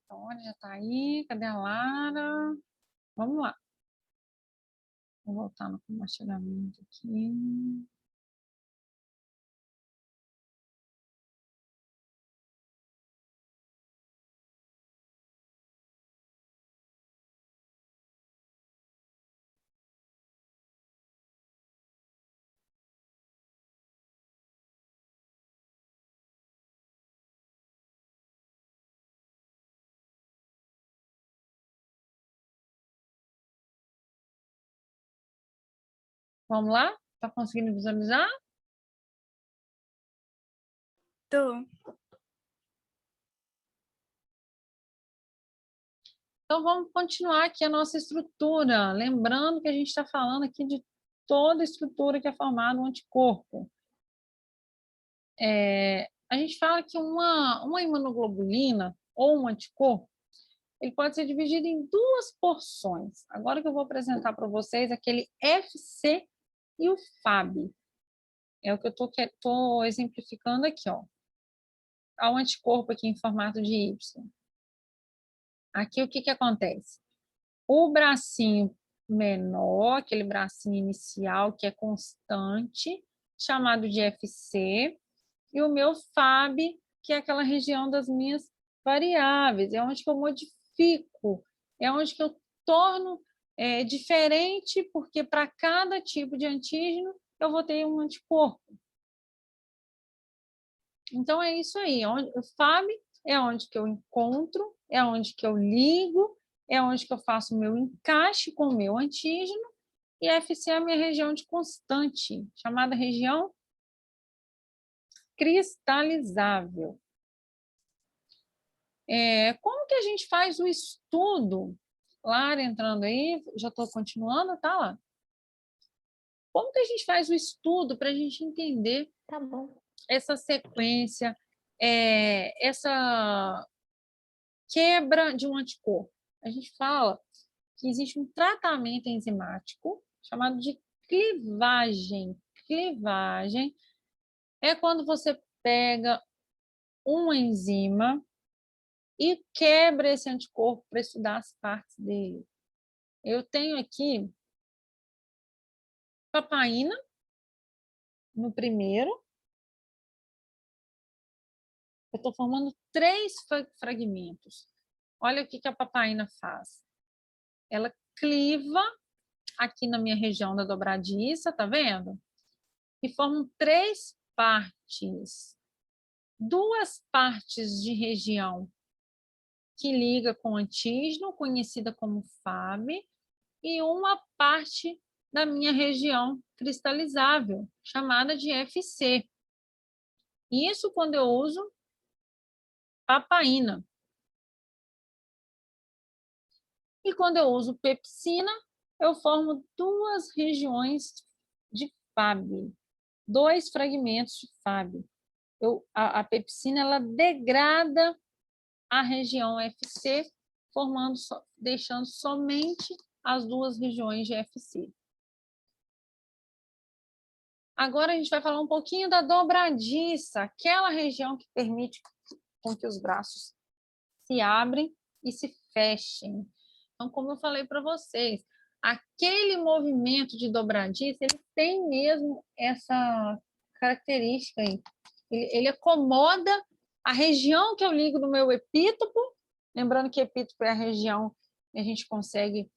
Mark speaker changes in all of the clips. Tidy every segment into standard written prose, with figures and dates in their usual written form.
Speaker 1: Olha, já está aí. Cadê a Lara? Vamos lá. Vou voltar no compartilhamento aqui. Vamos lá? Está conseguindo visualizar?
Speaker 2: Tô.
Speaker 1: Então, vamos continuar aqui a nossa estrutura. Lembrando que a gente está falando aqui de toda a estrutura que é formada no anticorpo. A gente fala que uma imunoglobulina ou um anticorpo, ele pode ser dividido em duas porções. Agora que eu vou apresentar para vocês aquele FC e o FAB. É o que eu estou exemplificando aqui, ó. Há um anticorpo aqui em formato de Y. Aqui o que acontece? O bracinho menor, aquele bracinho inicial que é constante, chamado de FC, e o meu FAB, que é aquela região das minhas variáveis, é onde que eu modifico, é onde que eu torno diferente, porque para cada tipo de antígeno eu vou ter um anticorpo. Então, é isso aí. O FAB é onde que eu encontro, é onde que eu ligo, é onde que eu faço o meu encaixe com o meu antígeno, e FC é a minha região de constante, chamada região cristalizável. Como que a gente faz o estudo? Lara entrando aí, já estou continuando, tá lá. Como que a gente faz o estudo para a gente entender
Speaker 2: Tá bom.
Speaker 1: essa sequência, essa quebra de um anticorpo? A gente fala que existe um tratamento enzimático chamado de clivagem. Clivagem é quando você pega uma enzima e quebra esse anticorpo para estudar as partes dele. Eu tenho aqui papaina no primeiro. Eu estou formando 3 fragmentos. Olha o que a papaina faz. Ela cliva aqui na minha região da dobradiça, tá vendo? E formam 3 partes. 2 partes de região que liga com o antígeno, conhecida como FAB, e uma parte da minha região cristalizável, chamada de FC. Isso quando eu uso papaina. E quando eu uso pepsina, eu formo 2 regiões de FAB, 2 fragmentos de FAB. A pepsina ela degrada a região FC, deixando somente as 2 regiões de FC. Agora a gente vai falar um pouquinho da dobradiça, aquela região que permite com que os braços se abrem e se fechem. Então, como eu falei para vocês, aquele movimento de dobradiça, ele tem mesmo essa característica aí. Ele acomoda a região que eu ligo no meu epítopo, lembrando que epítopo é a região que a gente consegue...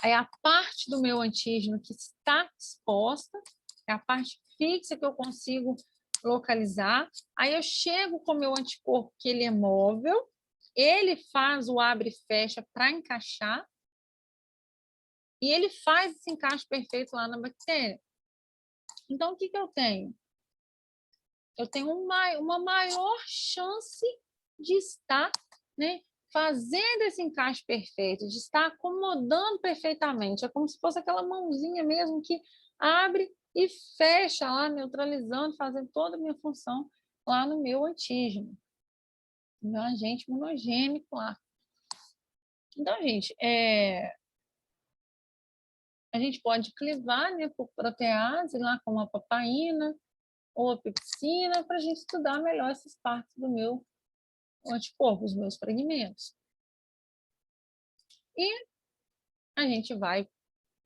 Speaker 1: É a parte do meu antígeno que está exposta, é a parte fixa que eu consigo localizar. Aí eu chego com o meu anticorpo, que ele é móvel, ele faz o abre e fecha para encaixar, e ele faz esse encaixe perfeito lá na bactéria. Então, o que eu tenho? Eu tenho uma maior chance de estar, né, fazendo esse encaixe perfeito, de estar acomodando perfeitamente. É como se fosse aquela mãozinha mesmo que abre e fecha lá, neutralizando, fazendo toda a minha função lá no meu antígeno, no meu agente imunogênico lá. Então, gente, a gente pode clivar, né, por protease, lá como a papaina ou a pepsina, para a gente estudar melhor essas partes do meu o anticorpo, os meus fragmentos. E a gente vai,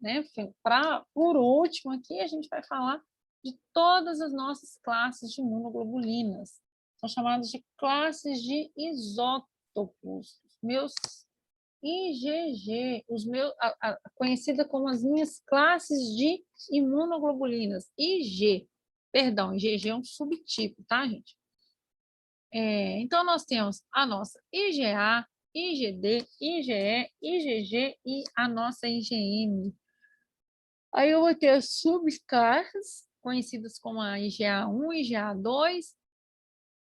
Speaker 1: né, por último aqui, a gente vai falar de todas as nossas classes de imunoglobulinas. São chamadas de classes de isótopos. Meus IgG, conhecida como as minhas classes de imunoglobulinas. Perdão, IgG é um subtipo, tá, gente? Então, nós temos a nossa IgA, IgD, IgE, IgG e a nossa IgM. Aí eu vou ter as subclasses, conhecidas como a IgA1, IgA2,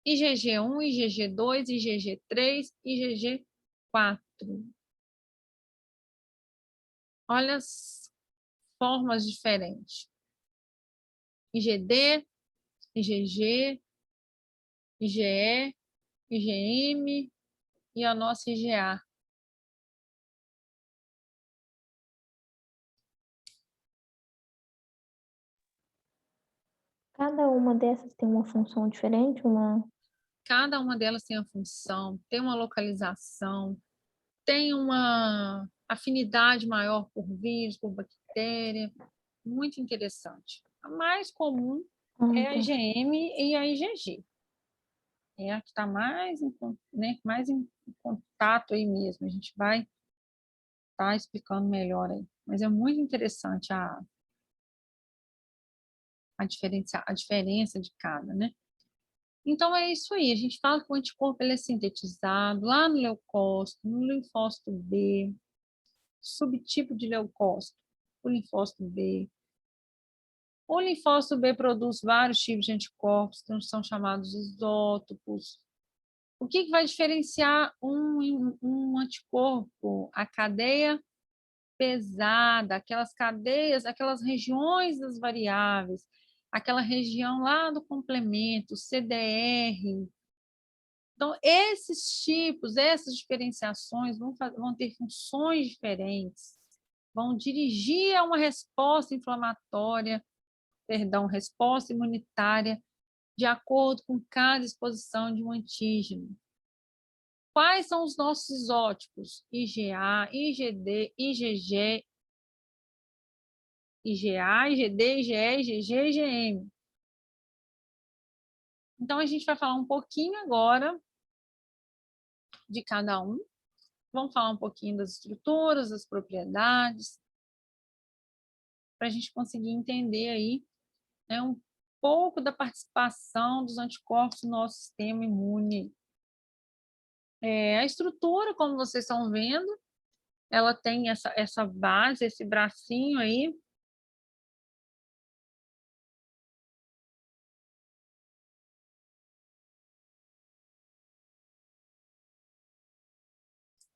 Speaker 1: IgG1, IgG2, IgG3, IgG4. Olha as formas diferentes. IgD, IgG, IgE, IgM e a nossa IgA.
Speaker 2: Cada uma dessas tem uma função diferente,
Speaker 1: Cada uma delas tem uma função, tem uma localização, tem uma afinidade maior por vírus, por bactéria. Muito interessante. A mais comum é a
Speaker 2: tá.
Speaker 1: IgM e a IgG. É a que está mais, né, mais em contato aí mesmo. A gente vai estar explicando melhor aí. Mas é muito interessante a diferença de cada, né? Então, é isso aí. A gente fala que o anticorpo ele é sintetizado lá no leucócito, no linfócito B, subtipo de leucócito, o linfócito B. O linfócito B produz vários tipos de anticorpos, que são chamados isótopos. O que vai diferenciar um anticorpo? A cadeia pesada, aquelas cadeias, aquelas regiões das variáveis, aquela região lá do complemento, CDR. Então, esses tipos, essas diferenciações vão ter funções diferentes, vão dirigir a uma resposta inflamatória, resposta imunitária, de acordo com cada exposição de um antígeno. Quais são os nossos isótipos? IgA, IgD, IgG, IgA, IgD, IgE, IgG, IgM. Então, a gente vai falar um pouquinho agora de cada um. Vamos falar um pouquinho das estruturas, das propriedades, para a gente conseguir entender aí, né, um pouco da participação dos anticorpos no nosso sistema imune. A estrutura, como vocês estão vendo, ela tem essa base, esse bracinho aí.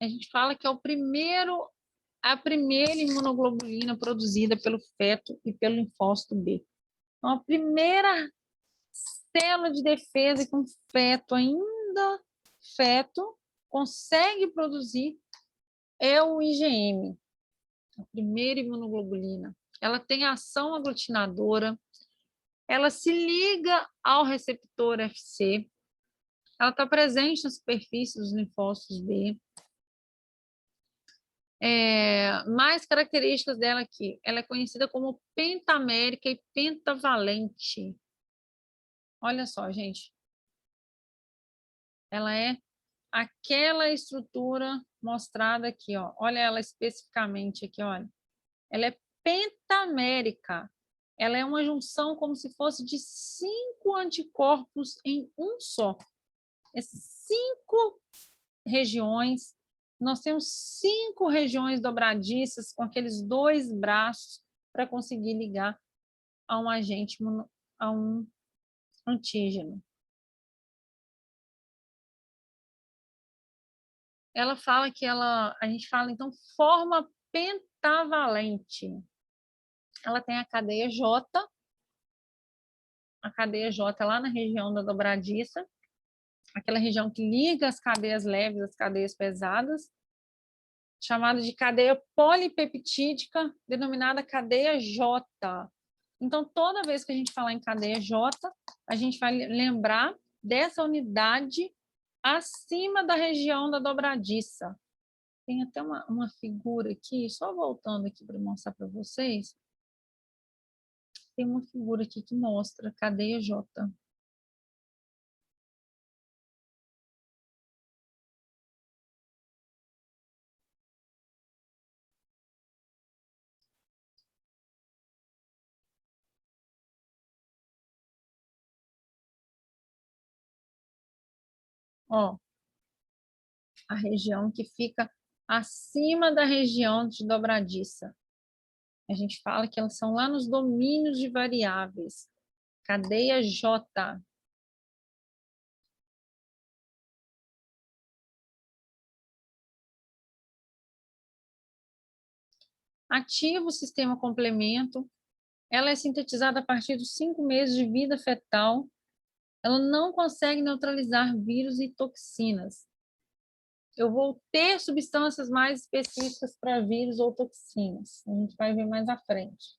Speaker 1: A gente fala que é a primeira imunoglobulina produzida pelo feto e pelo linfócito B. Então, a primeira célula de defesa que um feto, ainda feto, consegue produzir é o IgM, a primeira imunoglobulina. Ela tem ação aglutinadora, ela se liga ao receptor FC, ela está presente na superfície dos linfócitos B. Mais características dela aqui, ela é conhecida como pentamérica e pentavalente. Olha só, gente. Ela é aquela estrutura mostrada aqui, ó. Olha ela especificamente aqui, olha. Ela é pentamérica. Ela é uma junção como se fosse de 5 anticorpos em um só. Essas 5 regiões, nós temos 5 regiões dobradiças com aqueles 2 braços para conseguir ligar a um agente, a um antígeno. Ela fala que a gente fala, então, forma pentavalente. Ela tem a cadeia J lá na região da dobradiça, aquela região que liga as cadeias leves às cadeias pesadas, chamada de cadeia polipeptídica, denominada cadeia J. Então, toda vez que a gente falar em cadeia J, a gente vai lembrar dessa unidade acima da região da dobradiça. Tem até uma figura aqui, só voltando aqui para mostrar para vocês. Tem uma figura aqui que mostra cadeia J. Ó, a região que fica acima da região de dobradiça. A gente fala que elas são lá nos domínios de variáveis. Cadeia J. Ativa o sistema complemento. Ela é sintetizada a partir dos 5 meses de vida fetal. Ela não consegue neutralizar vírus e toxinas. Eu vou ter substâncias mais específicas para vírus ou toxinas. A gente vai ver mais à frente.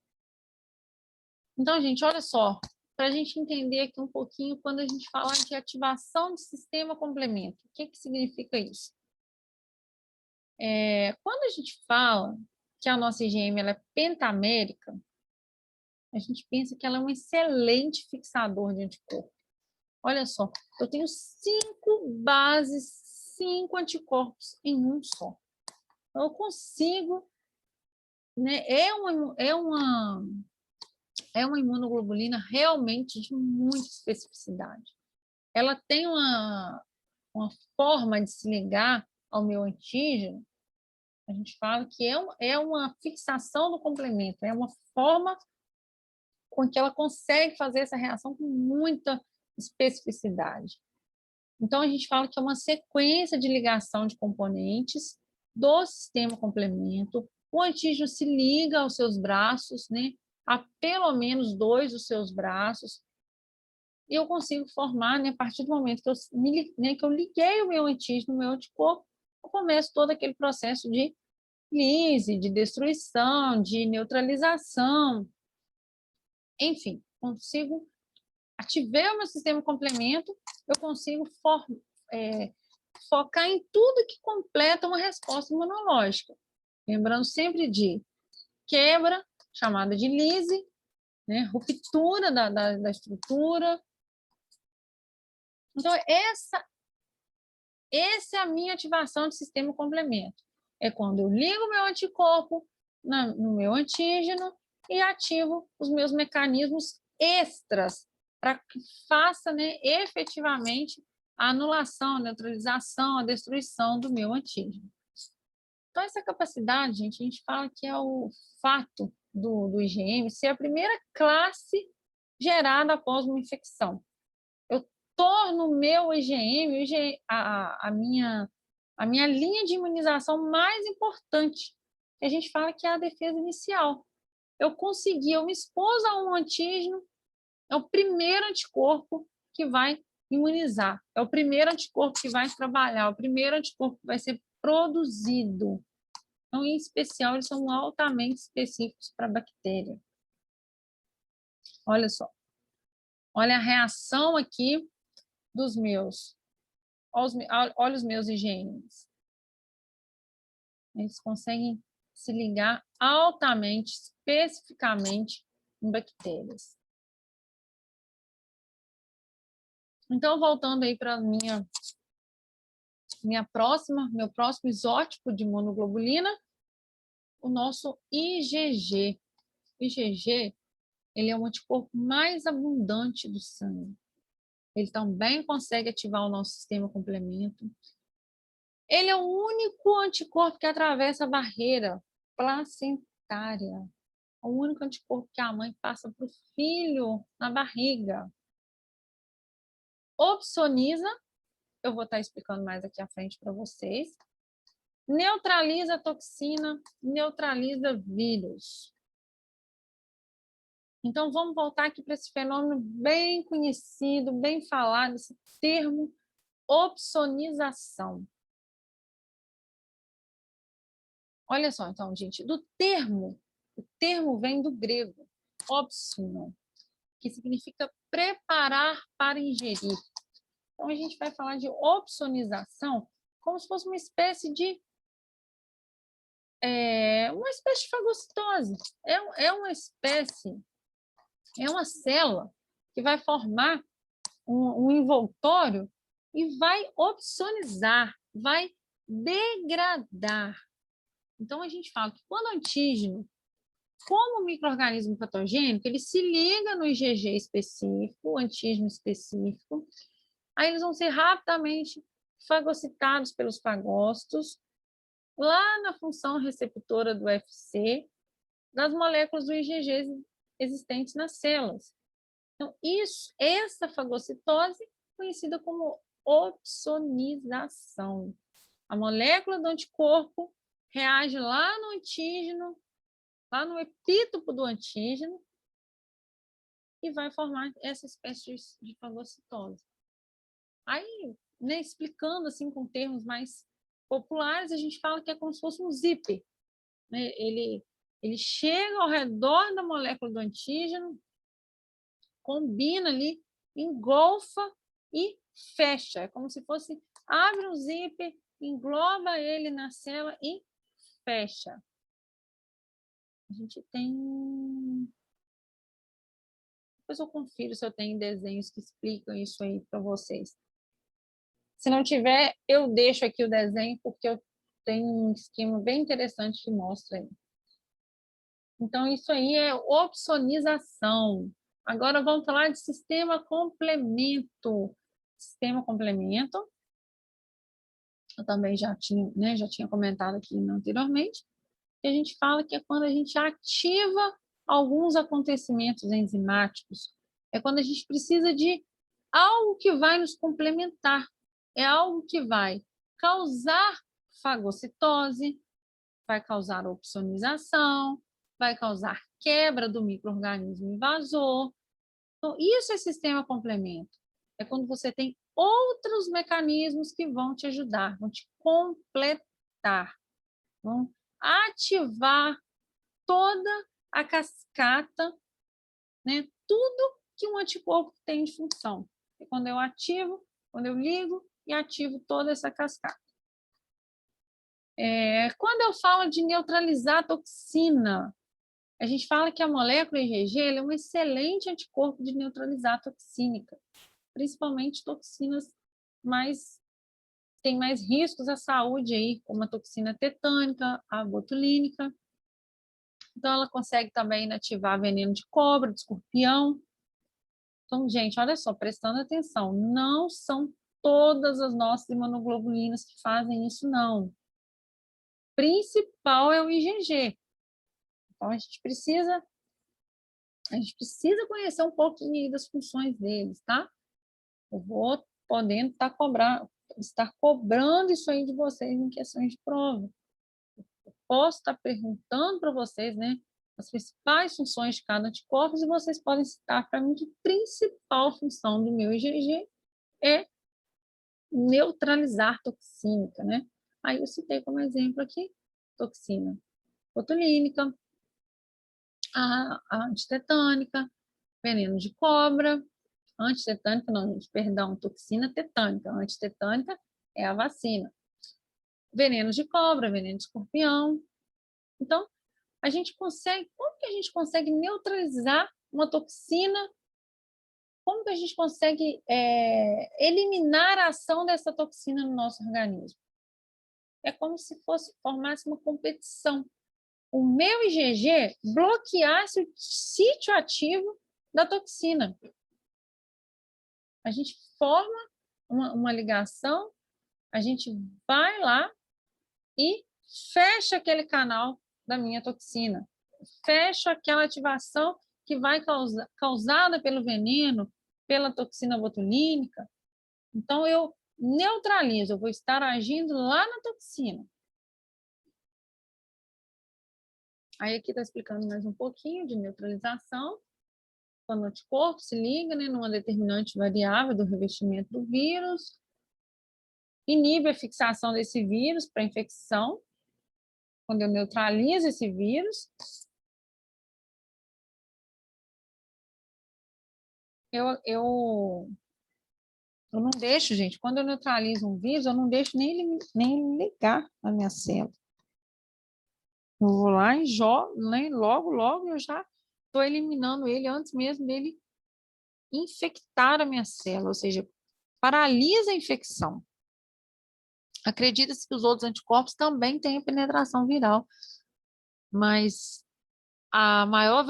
Speaker 1: Então, gente, olha só, para a gente entender aqui um pouquinho, quando a gente fala de ativação do sistema complemento, o que significa isso? Quando a gente fala que a nossa IgM ela é pentamérica, a gente pensa que ela é um excelente fixador de anticorpo. Olha só, eu tenho 5 bases, 5 anticorpos em um só. Então, eu consigo, né? É uma imunoglobulina realmente de muita especificidade. Ela tem uma forma de se ligar ao meu antígeno, a gente fala que é uma fixação do complemento, é uma forma com que ela consegue fazer essa reação com muita especificidade. Então, a gente fala que é uma sequência de ligação de componentes do sistema complemento. O antígeno se liga aos seus braços, né, a pelo menos 2 dos seus braços, e eu consigo formar, né, a partir do momento que eu liguei o meu antígeno, o meu anticorpo, eu começo todo aquele processo de lise, de destruição, de neutralização, enfim, consigo ativei o meu sistema complemento, eu consigo focar em tudo que completa uma resposta imunológica. Lembrando sempre de quebra, chamada de lise, né? Ruptura da estrutura. Então, essa é a minha ativação de sistema complemento. É quando eu ligo o meu anticorpo no meu antígeno e ativo os meus mecanismos extras para que faça, né, efetivamente a anulação, a neutralização, a destruição do meu antígeno. Então, essa capacidade, gente, a gente fala que é o fato do IgM ser a primeira classe gerada após uma infecção. Eu torno o meu IgM a minha linha de imunização mais importante, que a gente fala que é a defesa inicial. Eu me expus a um antígeno, é o primeiro anticorpo que vai imunizar, é o primeiro anticorpo que vai trabalhar, o primeiro anticorpo que vai ser produzido. Então, em especial, eles são altamente específicos para a bactéria. Olha só. Olha a reação aqui dos meus. Olha os meus IgMs. Eles conseguem se ligar altamente, especificamente em bactérias. Então, voltando aí para meu próximo isótipo de imunoglobulina, o nosso IgG. O IgG, ele é o anticorpo mais abundante do sangue. Ele também consegue ativar o nosso sistema complemento. Ele é o único anticorpo que atravessa a barreira placentária. É o único anticorpo que a mãe passa para o filho na barriga. Opsoniza, eu vou estar explicando mais aqui à frente para vocês. Neutraliza a toxina, neutraliza vírus. Então, vamos voltar aqui para esse fenômeno bem conhecido, bem falado, esse termo opsonização. Olha só, então, gente, o termo vem do grego, opsino, que significa preparar para ingerir. Então, a gente vai falar de opsonização como se fosse uma espécie de fagocitose. É uma célula que vai formar um envoltório e vai opsonizar, vai degradar. Então, a gente fala que quando o antígeno, como micro-organismo patogênico, ele se liga no IgG específico, o antígeno específico, aí eles vão ser rapidamente fagocitados pelos fagócitos, lá na função receptora do FC, das moléculas do IgG existentes nas células. Então, essa fagocitose é conhecida como opsonização. A molécula do anticorpo reage lá no antígeno, lá no epítopo do antígeno, e vai formar essa espécie de fagocitose. Aí, né, explicando assim com termos mais populares, a gente fala que é como se fosse um zíper. Né? Ele chega ao redor da molécula do antígeno, combina ali, engolfa e fecha. É como se fosse, abre um zíper, engloba ele na célula e fecha. A gente tem... Depois eu confiro se eu tenho desenhos que explicam isso aí para vocês. Se não tiver, eu deixo aqui o desenho, porque eu tenho um esquema bem interessante que mostra aí. Então, isso aí é opsonização. Agora, vamos falar de sistema complemento. Sistema complemento, eu também já tinha comentado aqui anteriormente, que a gente fala que é quando a gente ativa alguns acontecimentos enzimáticos. É quando a gente precisa de algo que vai nos complementar. É algo que vai causar fagocitose, vai causar opsonização, vai causar quebra do micro-organismo invasor. Então, isso é sistema complemento. É quando você tem outros mecanismos que vão te ajudar, vão te completar, vão ativar toda a cascata, né? Tudo que um anticorpo tem de função. É quando eu ativo, quando eu ligo e ativo toda essa cascata. Quando eu falo de neutralizar a toxina, a gente fala que a molécula IgG é um excelente anticorpo de neutralizar a toxínica, principalmente toxinas têm mais riscos à saúde aí, como a toxina tetânica, a botulínica. Então, ela consegue também inativar veneno de cobra, de escorpião. Então, gente, olha só, prestando atenção, não são todas as nossas imunoglobulinas que fazem isso, não. O principal é o IgG. Então, a gente precisa conhecer um pouco das funções deles, tá? Eu vou podendo estar cobrando isso aí de vocês em questões de prova. Eu posso estar perguntando para vocês, né, as principais funções de cada anticorpo e vocês podem citar para mim que a principal função do meu IgG é neutralizar toxínica, né? Aí eu citei como exemplo aqui toxina botulínica, a antitetânica, veneno de cobra, antitetânica, não, gente, perdão, toxina tetânica. A antitetânica é a vacina. Veneno de cobra, veneno de escorpião. Então, como que a gente consegue neutralizar uma toxina? Como que a gente consegue eliminar a ação dessa toxina no nosso organismo? É como se formasse uma competição. O meu IgG bloqueasse o sítio ativo da toxina. A gente forma uma ligação, a gente vai lá e fecha aquele canal da minha toxina, fecha aquela ativação que vai causada pelo veneno, pela toxina botulínica. Então, eu neutralizo, eu vou estar agindo lá na toxina. Aí aqui está explicando mais um pouquinho de neutralização. Quando o anticorpo se liga, né, numa determinante variável do revestimento do vírus, inibe a fixação desse vírus para infecção. Quando eu neutralizo esse vírus, eu Eu não deixo, gente, quando eu neutralizo um vírus, eu não deixo nem ele ligar a minha célula. Eu vou lá e jogo, né? Logo eu já estou eliminando ele antes mesmo dele infectar a minha célula, ou seja, paralisa a infecção. Acredita-se que os outros anticorpos também têm penetração viral, mas a maior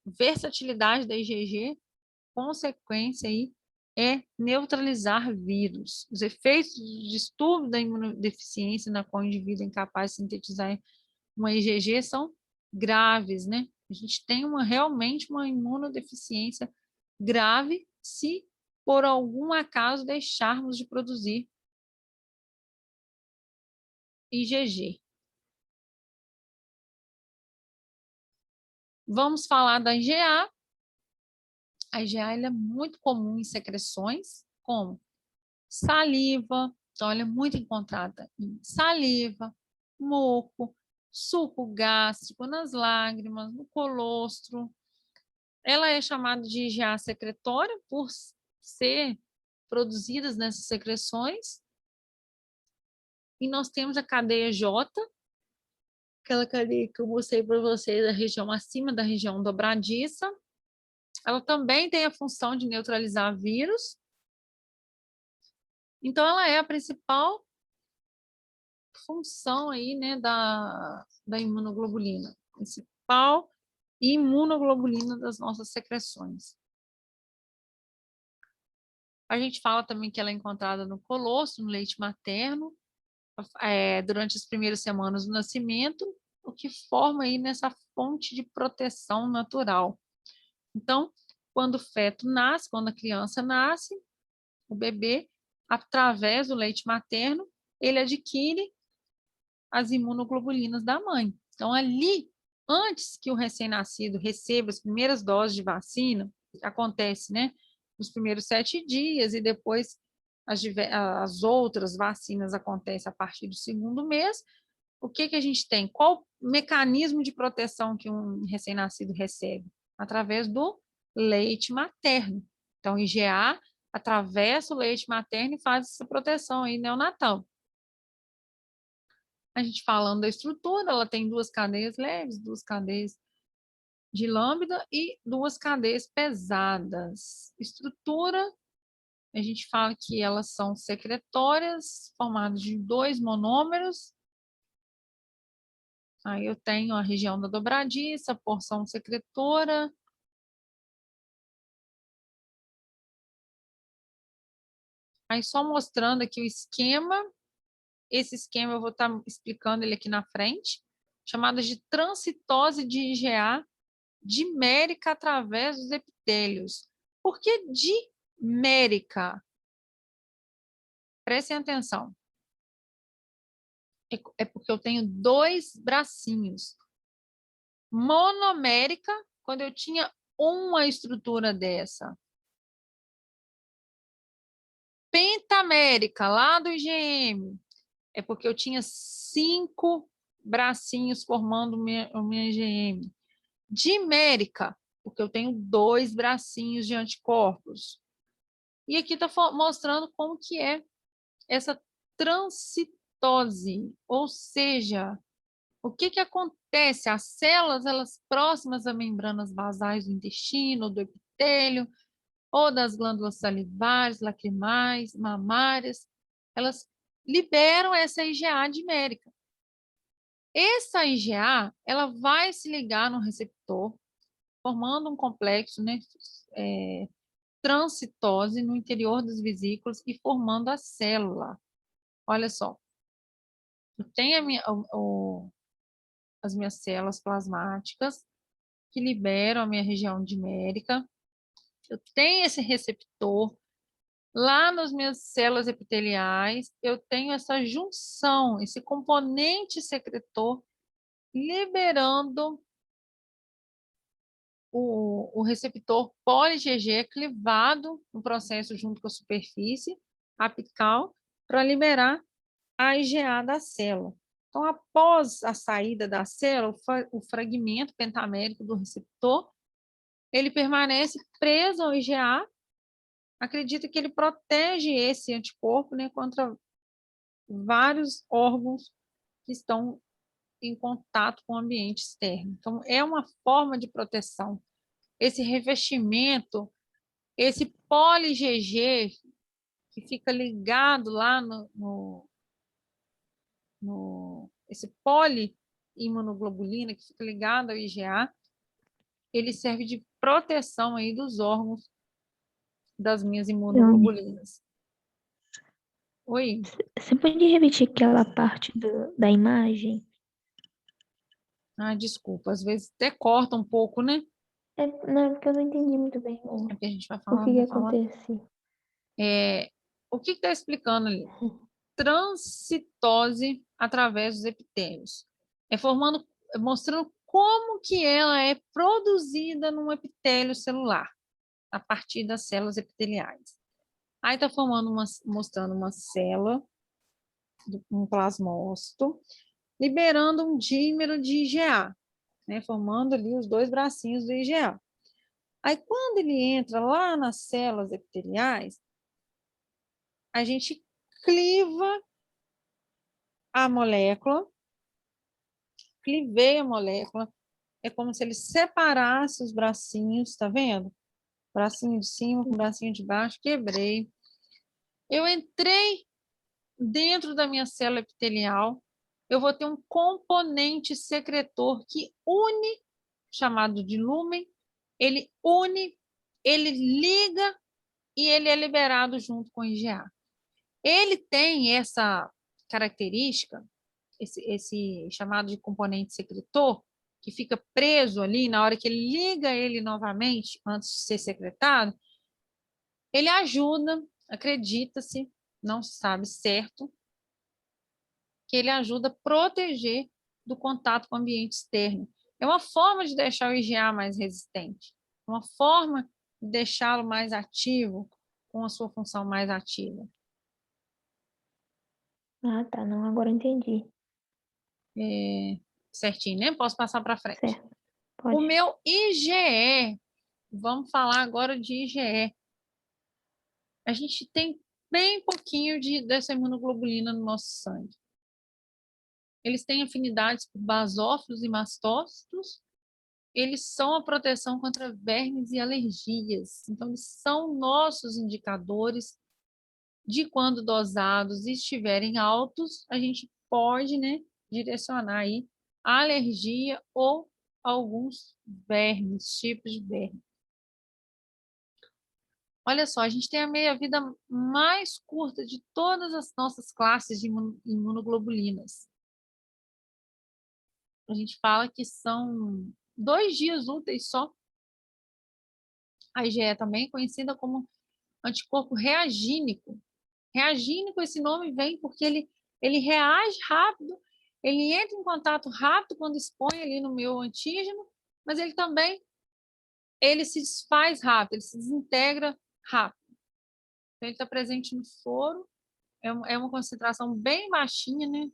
Speaker 1: versatilidade da IgG, consequência aí, é neutralizar vírus. Os efeitos de distúrbio da imunodeficiência na qual o indivíduo é incapaz de sintetizar uma IgG são graves, né? A gente tem realmente uma imunodeficiência grave se por algum acaso deixarmos de produzir IgG. Vamos falar da IgA. A IgA ela é muito comum em secreções, como saliva, então ela é muito encontrada em saliva, moco, suco gástrico, nas lágrimas, no colostro. Ela é chamada de IgA secretória por ser produzidas nessas secreções. E nós temos a cadeia J, aquela cadeia que eu mostrei para vocês, a região acima da região dobradiça. Ela também tem a função de neutralizar vírus. Então, ela é a principal função aí, né, da imunoglobulina. Principal imunoglobulina das nossas secreções. A gente fala também que ela é encontrada no colostro, no leite materno, durante as primeiras semanas do nascimento, o que forma aí nessa fonte de proteção natural. Então, quando o feto nasce, quando a criança nasce, o bebê, através do leite materno, ele adquire as imunoglobulinas da mãe. Então, ali, antes que o recém-nascido receba as primeiras doses de vacina, acontece, né, nos primeiros 7 dias e depois as outras vacinas acontecem a partir do 2º mês. O que a gente tem? Qual mecanismo de proteção que um recém-nascido recebe? Através do leite materno. Então, IgA atravessa o leite materno e faz essa proteção aí neonatal. A gente falando da estrutura, ela tem 2 cadeias leves, 2 cadeias de lambda e 2 cadeias pesadas. Estrutura, a gente fala que elas são secretórias, formadas de 2 monômeros. Aí eu tenho a região da dobradiça, a porção secretora. Aí só mostrando aqui o esquema. Esse esquema eu vou estar explicando ele aqui na frente, chamado de transitose de IgA dimérica através dos epitélios. Por que dimérica? Prestem atenção. É porque eu tenho 2 bracinhos. Monomérica, quando eu tinha uma estrutura dessa. Pentamérica, lá do IgM, é porque eu tinha 5 bracinhos formando o meu IgM. Dimérica, porque eu tenho 2 bracinhos de anticorpos. E aqui está mostrando como que é essa transitose, ou seja, o que acontece? As células, elas próximas a membranas basais do intestino, do epitélio, ou das glândulas salivares, lacrimais, mamárias, elas liberam essa IgA dimérica. Essa IgA, ela vai se ligar no receptor, formando um complexo, né, transitose no interior das vesículas e formando a célula. Olha só, eu tenho as minhas células plasmáticas que liberam a minha região dimérica. Eu tenho esse receptor. Lá nas minhas células epiteliais, eu tenho essa junção, esse componente secretor liberando o receptor poli-IgG clivado no processo junto com a superfície apical para liberar a IgA da célula. Então, após a saída da célula, o fragmento pentamérico do receptor, ele permanece preso ao IgA acredita que ele protege esse anticorpo, né, contra vários órgãos que estão em contato com o ambiente externo. Então, é uma forma de proteção. Esse revestimento, esse poli-GG, que fica ligado lá esse poli-imunoglobulina, que fica ligado ao IgA, ele serve de proteção aí dos órgãos das minhas
Speaker 2: Leone,
Speaker 1: imunoglobulinas. Oi?
Speaker 2: você pode repetir aquela parte da imagem?
Speaker 1: Ah, desculpa, às vezes até corta um pouco, né?
Speaker 2: Não, porque eu não entendi muito bem
Speaker 1: É porque a gente vai
Speaker 2: o que
Speaker 1: falando,
Speaker 2: que
Speaker 1: vai falando.
Speaker 2: acontece.
Speaker 1: O que está explicando ali? Transcitose através dos epitélios. É formando, mostrando como que ela é produzida num epitélio celular, a partir das células epiteliais. Aí está mostrando uma célula, um plasmócito, liberando um dímero de IgA, né, formando ali os dois bracinhos do IgA. Aí, quando ele entra lá nas células epiteliais, a gente cliva a molécula, clivei a molécula, é como se ele separasse os bracinhos, tá vendo? Bracinho de cima com bracinho de baixo, quebrei. Eu entrei dentro da minha célula epitelial, eu vou ter um componente secretor que une, chamado de lumen, ele une, ele liga e ele é liberado junto com o IgA. Ele tem essa característica, esse chamado de componente secretor, que fica preso ali na hora que ele liga ele novamente, antes de ser secretado, ele ajuda, acredita-se, não se sabe certo, que ele ajuda a proteger do contato com o ambiente externo. É uma forma de deixar o IgA mais resistente, uma forma de deixá-lo mais ativo, com a sua função mais ativa.
Speaker 2: Ah, tá, não, agora eu entendi.
Speaker 1: Certinho, né? Posso passar para frente.
Speaker 2: Certo,
Speaker 1: O
Speaker 2: pode.
Speaker 1: meu IgE, vamos falar agora de IgE. A gente tem bem pouquinho dessa imunoglobulina no nosso sangue. Eles têm afinidades por basófilos e mastócitos. Eles são a proteção contra vermes e alergias. Então, eles são nossos indicadores de quando dosados estiverem altos, a gente pode, né, direcionar aí a alergia ou alguns vermes, tipos de verme. Olha só, a gente tem a meia-vida mais curta de todas as nossas classes de imunoglobulinas. A gente fala que são 2 dias úteis só. A IgE também é conhecida como anticorpo reagínico. Reagínico, esse nome vem porque ele reage rápido, ele entra em contato rápido quando expõe ali no meu antígeno, mas ele se desfaz rápido, ele se desintegra rápido. Então, ele está presente no soro, é uma concentração bem baixinha, né?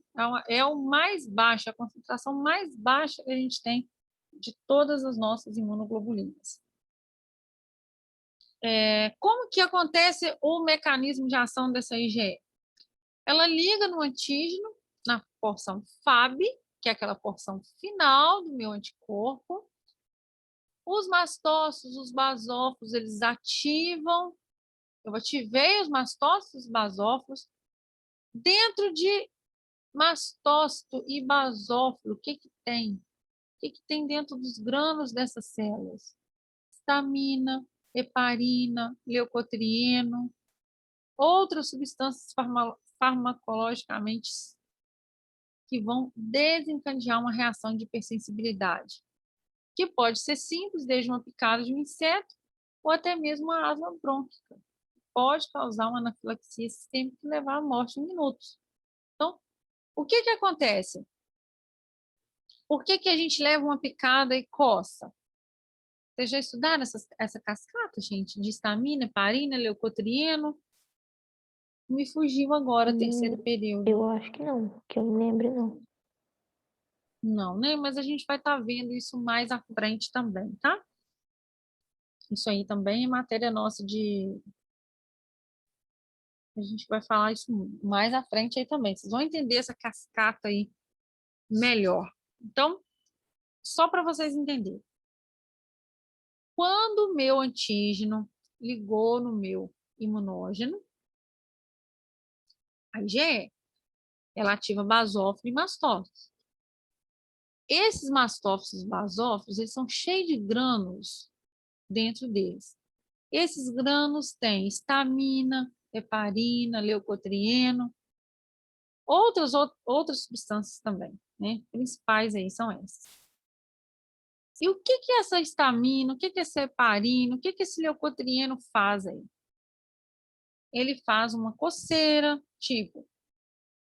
Speaker 1: É o mais baixo, a concentração mais baixa que a gente tem de todas as nossas imunoglobulinas. Como que acontece o mecanismo de ação dessa IgE? Ela liga no antígeno, na porção Fab, que é aquela porção final do meu anticorpo. Os mastócitos, os basófilos, eles ativam. Eu ativei os mastócitos e basófilos. Dentro de mastócito e basófilo, o que que tem? O que que tem dentro dos grânulos dessas células? Histamina, heparina, leucotrieno, outras substâncias farmacologicamente que vão desencadear uma reação de hipersensibilidade, que pode ser simples, desde uma picada de um inseto, ou até mesmo uma asma brônquica. Pode causar uma anafilaxia sistêmica e levar à morte em minutos. Então, o que que acontece? Por que que a gente leva uma picada e coça? Vocês já estudaram essa cascata, gente? De histamina, heparina, leucotrieno? Me fugiu agora, terceiro período.
Speaker 2: Eu acho que não, que eu me lembre, não.
Speaker 1: Não, né? Mas a gente vai estar vendo isso mais à frente também, tá? Isso aí também é matéria nossa A gente vai falar isso mais à frente aí também. Vocês vão entender essa cascata aí melhor. Então, só para vocês entenderem. Quando o meu antígeno ligou no meu imunógeno, a IgE, ela ativa basófilo e mastófilos. Esses mastófilos e basófilos, eles são cheios de grânulos dentro deles. Esses grânulos têm histamina, heparina, leucotrieno, outras substâncias também, né? Principais aí são essas. E o que que essa histamina, o que que essa heparina, o que que esse leucotrieno faz aí? Ele faz uma coceira, tipo,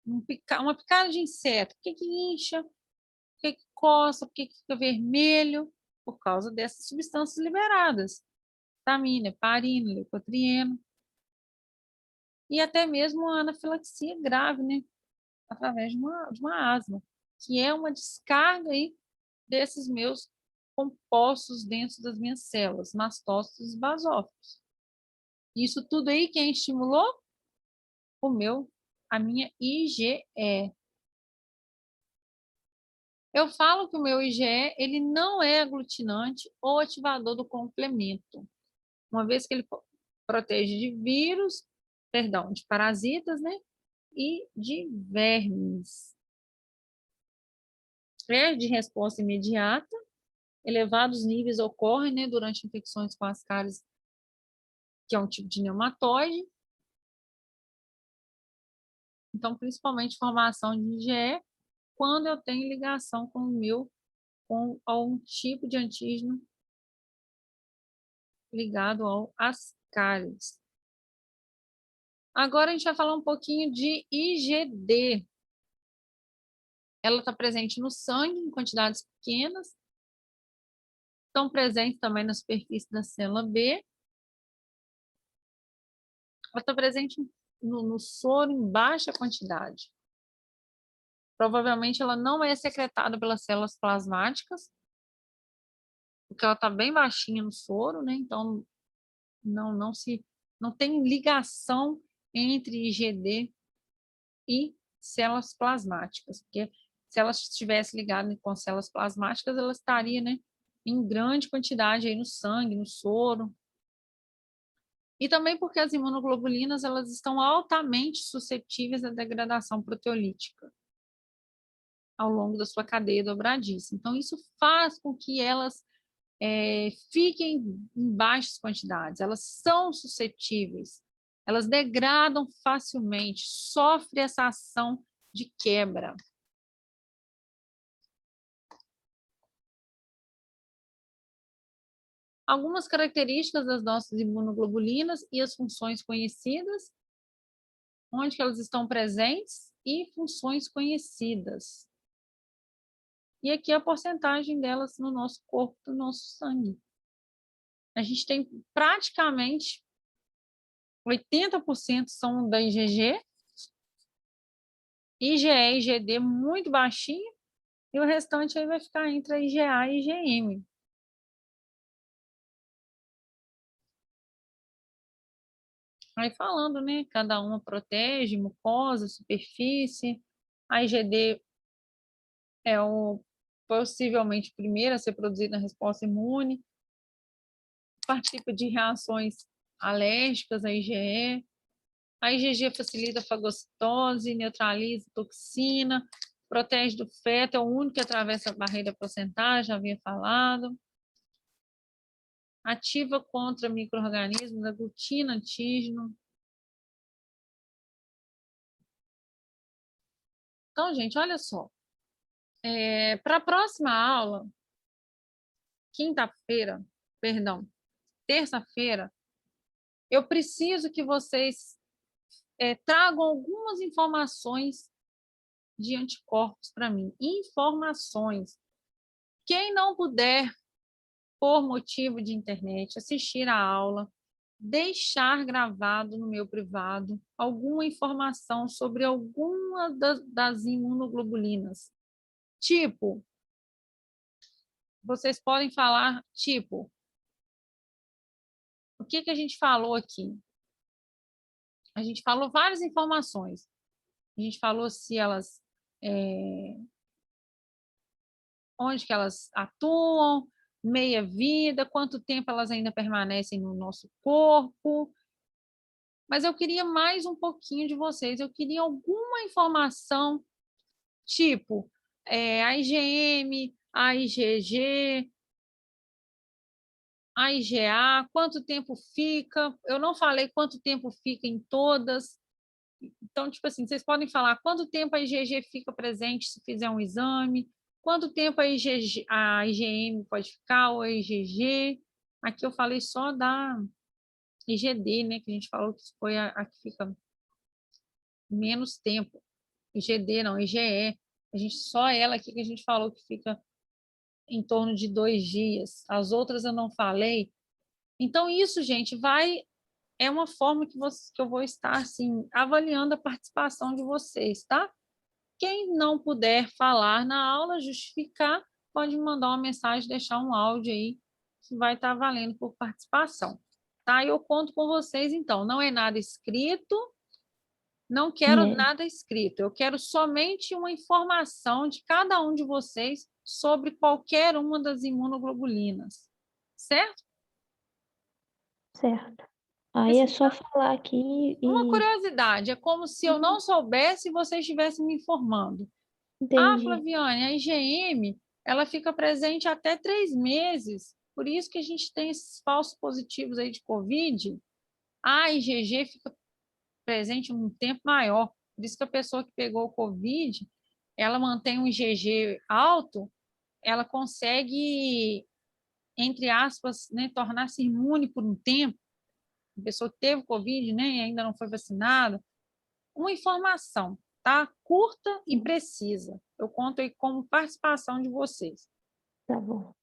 Speaker 1: uma picada de inseto. Por que que incha? Por que que coça? Por que que fica vermelho? Por causa dessas substâncias liberadas. Histamina, heparina, leucotrieno. E até mesmo a anafilaxia grave, né? Através de uma asma, que é uma descarga aí desses meus compostos dentro das minhas células, mastócitos e basófilos. Isso tudo aí quem estimulou? A minha IgE. Eu falo que o meu IgE, ele não é aglutinante ou ativador do complemento, uma vez que ele protege de vírus, perdão, de parasitas, né? E de vermes. É de resposta imediata, elevados níveis ocorrem, né, durante infecções com as cáries, que é um tipo de nematóide. Então, principalmente formação de IgE, quando eu tenho ligação com algum tipo de antígeno ligado ao ascaris. Agora a gente vai falar um pouquinho de IgD. Ela está presente no sangue em quantidades pequenas, estão presentes também na superfície da célula B. Ela está presente no soro em baixa quantidade. Provavelmente ela não é secretada pelas células plasmáticas, porque ela está bem baixinha no soro, né? Então não tem ligação entre IgD e células plasmáticas, porque se elas estivessem ligadas com células plasmáticas, elas estariam, né, em grande quantidade aí no sangue, no soro. E também porque as imunoglobulinas elas estão altamente suscetíveis à degradação proteolítica ao longo da sua cadeia dobradiça. Então, isso faz com que elas fiquem em baixas quantidades, elas são suscetíveis, elas degradam facilmente, sofrem essa ação de quebra. Algumas características das nossas imunoglobulinas e as funções conhecidas, onde que elas estão presentes e funções conhecidas. E aqui a porcentagem delas no nosso corpo, no nosso sangue. A gente tem praticamente 80% são da IgG, IgE e IgD muito baixinho, e o restante aí vai ficar entre a IgA e IgM. Aí falando, né? Cada uma protege, mucosa, superfície. A IgD é possivelmente o primeiro a ser produzido na resposta imune. Participa de reações alérgicas à IgE. A IgG facilita a fagocitose, neutraliza toxina, protege do feto, é o único que atravessa a barreira placentária, já havia falado. Ativa contra micro-organismos, aglutina antígeno. Então, gente, olha só. Para a próxima aula, terça-feira, eu preciso que vocês tragam algumas informações de anticorpos para mim. Informações. Quem não puder, por motivo de internet, assistir a aula, deixar gravado no meu privado alguma informação sobre alguma das imunoglobulinas. Tipo, vocês podem falar, tipo, o que a gente falou aqui? a gente falou várias informações. A gente falou se elas, onde que elas atuam, meia-vida, quanto tempo elas ainda permanecem no nosso corpo. Mas eu queria mais um pouquinho de vocês. Eu queria alguma informação, tipo, a IgM, a IgG, a IgA, quanto tempo fica. Eu não falei quanto tempo fica em todas. Então, tipo assim, vocês podem falar quanto tempo a IgG fica presente se fizer um exame, quanto tempo a IgM pode ficar, ou a IgG. Aqui eu falei só da IgD, né? Que a gente falou que foi a que fica menos tempo. IgD não, IgE. A gente, só ela aqui que a gente falou que fica em torno de 2 dias. As outras eu não falei. Então, isso, gente, é uma forma que eu vou estar assim, avaliando a participação de vocês, tá? Quem não puder falar na aula, justificar, pode me mandar uma mensagem, deixar um áudio aí, que vai estar valendo por participação. Tá? Eu conto com vocês, então. Não é nada escrito, não quero
Speaker 2: É,
Speaker 1: nada escrito. Eu quero somente uma informação de cada um de vocês sobre qualquer uma das imunoglobulinas. Certo?
Speaker 2: certo. Aí é só
Speaker 1: Precisar.
Speaker 2: falar aqui
Speaker 1: Uma
Speaker 2: e
Speaker 1: curiosidade, é como se eu não soubesse e vocês estivessem me informando. Ah,
Speaker 2: entendi.
Speaker 1: Flaviane, a IgM, ela fica presente até 3 meses. Por isso que a gente tem esses falsos positivos aí de Covid. A IgG fica presente um tempo maior. Por isso que a pessoa que pegou o Covid, ela mantém um IgG alto, ela consegue, entre aspas, né, tornar-se imune por um tempo. A pessoa que teve Covid, né, e ainda não foi vacinada. Uma informação, tá? Curta e
Speaker 2: Sim,
Speaker 1: precisa. Eu conto aí como participação de vocês.
Speaker 2: tá bom.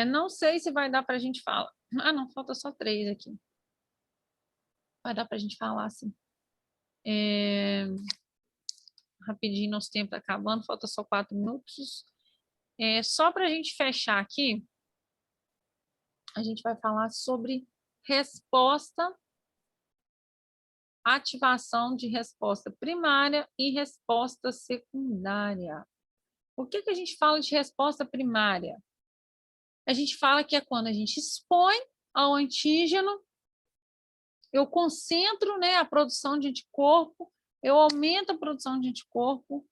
Speaker 1: Não sei se vai dar para a gente falar. Ah, não, falta só 3 aqui. Vai dar para a gente falar assim. Rapidinho, nosso tempo está acabando, falta só 4 minutos. Só para a gente fechar aqui, a gente vai falar sobre resposta, ativação de resposta primária e resposta secundária. O que que a gente fala de resposta primária? A gente fala que é quando a gente expõe ao antígeno, eu concentro, né, a produção de anticorpo, eu aumento a produção de anticorpo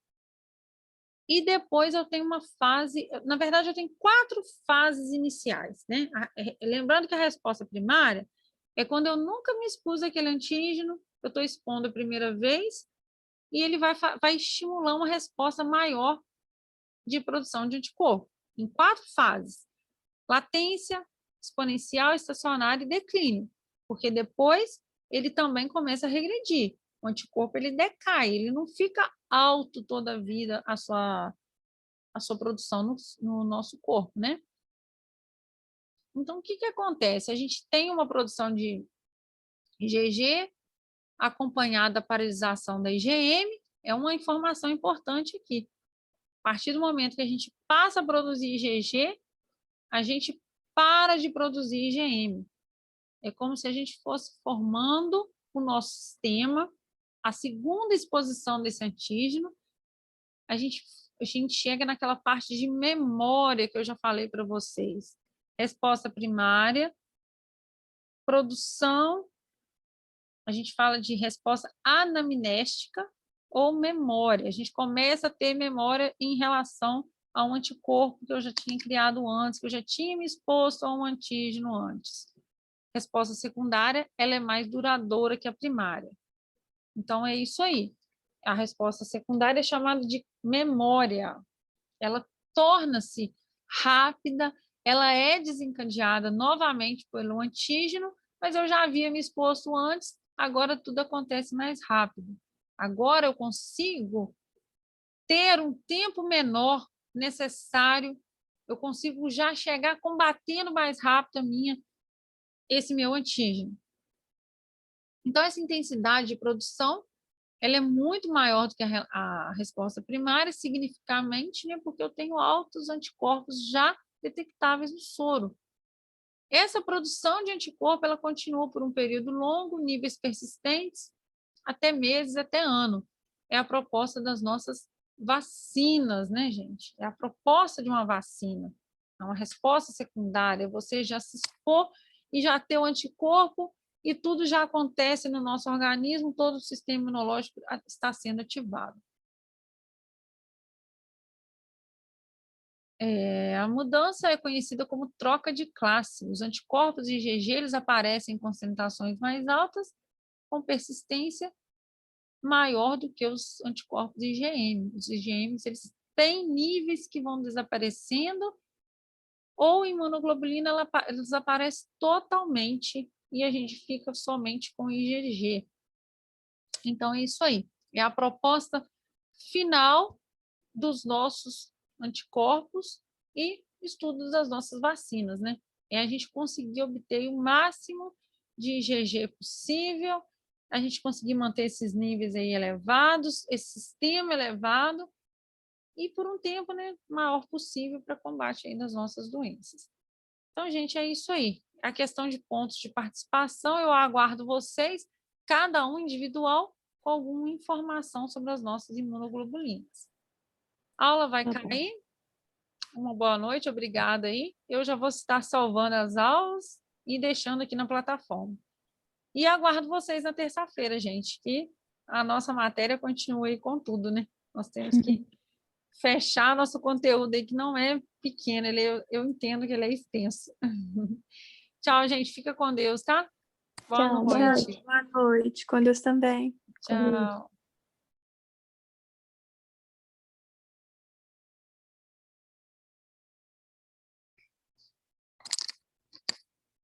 Speaker 1: e depois eu tenho uma fase, na verdade eu tenho 4 fases iniciais, né? Lembrando que a resposta primária é quando eu nunca me expus àquele antígeno, eu estou expondo a primeira vez e ele vai estimular uma resposta maior de produção de anticorpo, em 4 fases: latência, exponencial, estacionária e declínio, porque depois ele também começa a regredir. O anticorpo ele decai, ele não fica alto toda a vida a sua produção no nosso corpo, né? Então, o que que acontece? A gente tem uma produção de IgG acompanhada da paralisação da IgM, é uma informação importante aqui. A partir do momento que a gente passa a produzir IgG, a gente para de produzir IgM. É como se a gente fosse formando o nosso sistema, a segunda exposição desse antígeno, a gente, a gente chega naquela parte de memória que eu já falei para vocês. Resposta primária, produção, a gente fala de resposta anamnéstica ou memória. A gente começa a ter memória em relação a um anticorpo que eu já tinha criado antes, que eu já tinha me exposto a um antígeno antes. Resposta secundária, ela é mais duradoura que a primária. Então, é isso aí. A resposta secundária é chamada de memória. Ela torna-se rápida, ela é desencadeada novamente pelo antígeno, mas eu já havia me exposto antes, agora tudo acontece mais rápido. Agora eu consigo ter um tempo menor necessário, eu consigo já chegar combatendo mais rápido esse meu antígeno. Então, essa intensidade de produção ela é muito maior do que a resposta primária, significativamente, né, porque eu tenho altos anticorpos já detectáveis no soro. Essa produção de anticorpo, ela continua por um período longo, níveis persistentes, até meses, até ano. É a proposta das nossas vacinas, né, gente? É a proposta de uma vacina. É uma resposta secundária, você já se expor e já ter o anticorpo e tudo já acontece no nosso organismo, todo o sistema imunológico está sendo ativado. A mudança é conhecida como troca de classe. Os anticorpos IgG eles aparecem em concentrações mais altas, com persistência maior do que os anticorpos IgM. Os IgMs eles têm níveis que vão desaparecendo, ou a imunoglobulina ela desaparece totalmente e a gente fica somente com IgG. Então, é isso aí. É a proposta final dos nossos anticorpos e estudos das nossas vacinas, né? É a gente conseguir obter o máximo de IgG possível, a gente conseguir manter esses níveis aí elevados, esse sistema elevado, e por um tempo, né, maior possível para combate aí das nossas doenças. Então, gente, é isso aí. A questão de pontos de participação, eu aguardo vocês, cada um individual, com alguma informação sobre as nossas imunoglobulinas. A aula vai
Speaker 2: Tá bom.
Speaker 1: cair. Uma boa noite, obrigada aí. Eu já vou estar salvando as aulas e deixando aqui na plataforma. E aguardo vocês na terça-feira, gente, que a nossa matéria continua aí com tudo, né? Nós temos que fechar nosso conteúdo aí, que não é pequeno, eu entendo que ele é extenso. Tchau, gente. Fica com Deus, tá? Boa
Speaker 2: Tchau, boa
Speaker 1: noite.
Speaker 2: noite.
Speaker 3: Boa noite, com Deus também.
Speaker 2: Com Deus.
Speaker 1: Tchau.